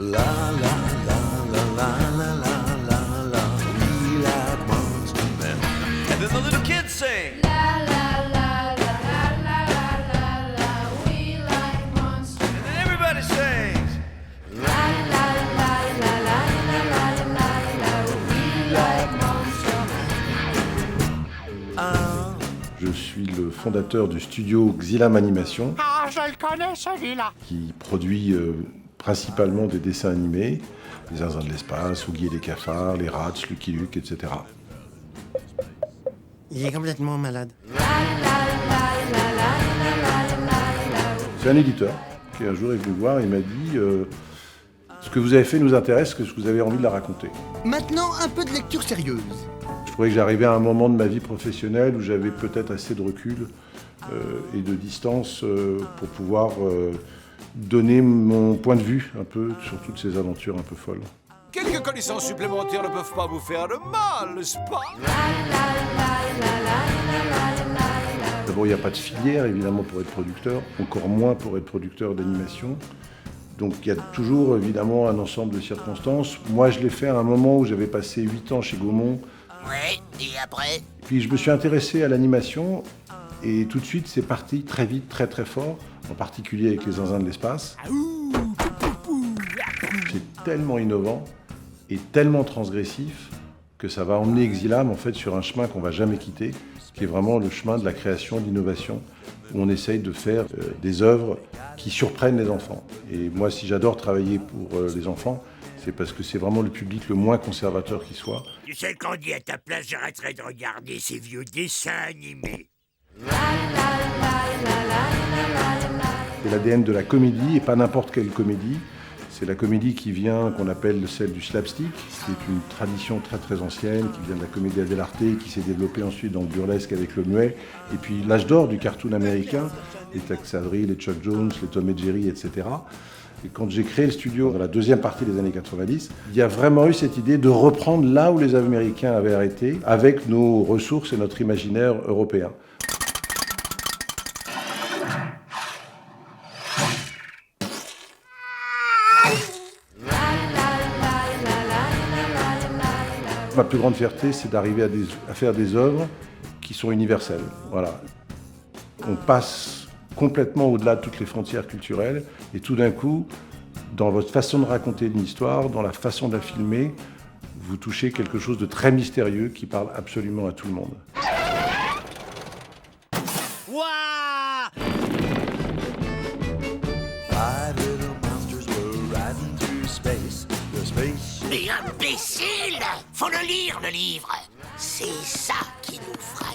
La la la la la la la la la. We like Monster Men. And then the little kids sing. La la la la la la la la. We like Monster Men. And then everybody sings. La la la la la la la la la. We like Monster Men. Je suis le fondateur du studio Xylam Animation. Ah, je le connais celui-là. Qui produit principalement des dessins animés, les Zinzins de l'espace, Oogie et les cafards, les Rats, Lucky Luke, etc. Il est complètement malade. C'est un éditeur qui un jour est venu me voir et m'a dit ce que vous avez fait nous intéresse, que ce que vous avez envie de la raconter. Maintenant, un peu de lecture sérieuse. Je trouvais que j'arrivais à un moment de ma vie professionnelle où j'avais peut-être assez de recul et de distance pour pouvoir donner mon point de vue un peu sur toutes ces aventures un peu folles. Quelques connaissances supplémentaires ne peuvent pas vous faire de mal, n'est-ce pas? D'abord, il n'y a pas de filière, évidemment, pour être producteur, encore moins pour être producteur d'animation. Donc, il y a toujours, évidemment, un ensemble de circonstances. Moi, je l'ai fait à un moment où j'avais passé 8 ans chez Gaumont. Ouais, et après? Puis, je me suis intéressé à l'animation et tout de suite, c'est parti très vite, très très fort, en particulier avec les Zinzins de l'espace. C'est tellement innovant et tellement transgressif que ça va emmener Xylam en fait sur un chemin qu'on va jamais quitter, qui est vraiment le chemin de la création, de l'innovation, où on essaye de faire des œuvres qui surprennent les enfants. Et moi, si j'adore travailler pour les enfants, c'est parce que c'est vraiment le public le moins conservateur qui soit. Tu sais qu'on dit à ta place, j'arrêterai de regarder ces vieux dessins animés. C'est l'ADN de la comédie, et pas n'importe quelle comédie. C'est la comédie qui vient, qu'on appelle celle du slapstick. C'est une tradition très très ancienne qui vient de la comédie dell'arte, qui s'est développée ensuite dans le burlesque avec le muet. Et puis l'âge d'or du cartoon américain, les Tex Avery, les Chuck Jones, les Tom et Jerry, etc. Et quand j'ai créé le studio dans la deuxième partie des années 90, il y a vraiment eu cette idée de reprendre là où les Américains avaient arrêté, avec nos ressources et notre imaginaire européen. Ma plus grande fierté, c'est d'arriver à faire des œuvres qui sont universelles. Voilà. On passe complètement au-delà de toutes les frontières culturelles et tout d'un coup, dans votre façon de raconter une histoire, dans la façon de la filmer, vous touchez quelque chose de très mystérieux qui parle absolument à tout le monde. Ouah! Five little monsters were riding through space. The space. Mais imbécile! Faut le lire, le livre! C'est ça qui nous fera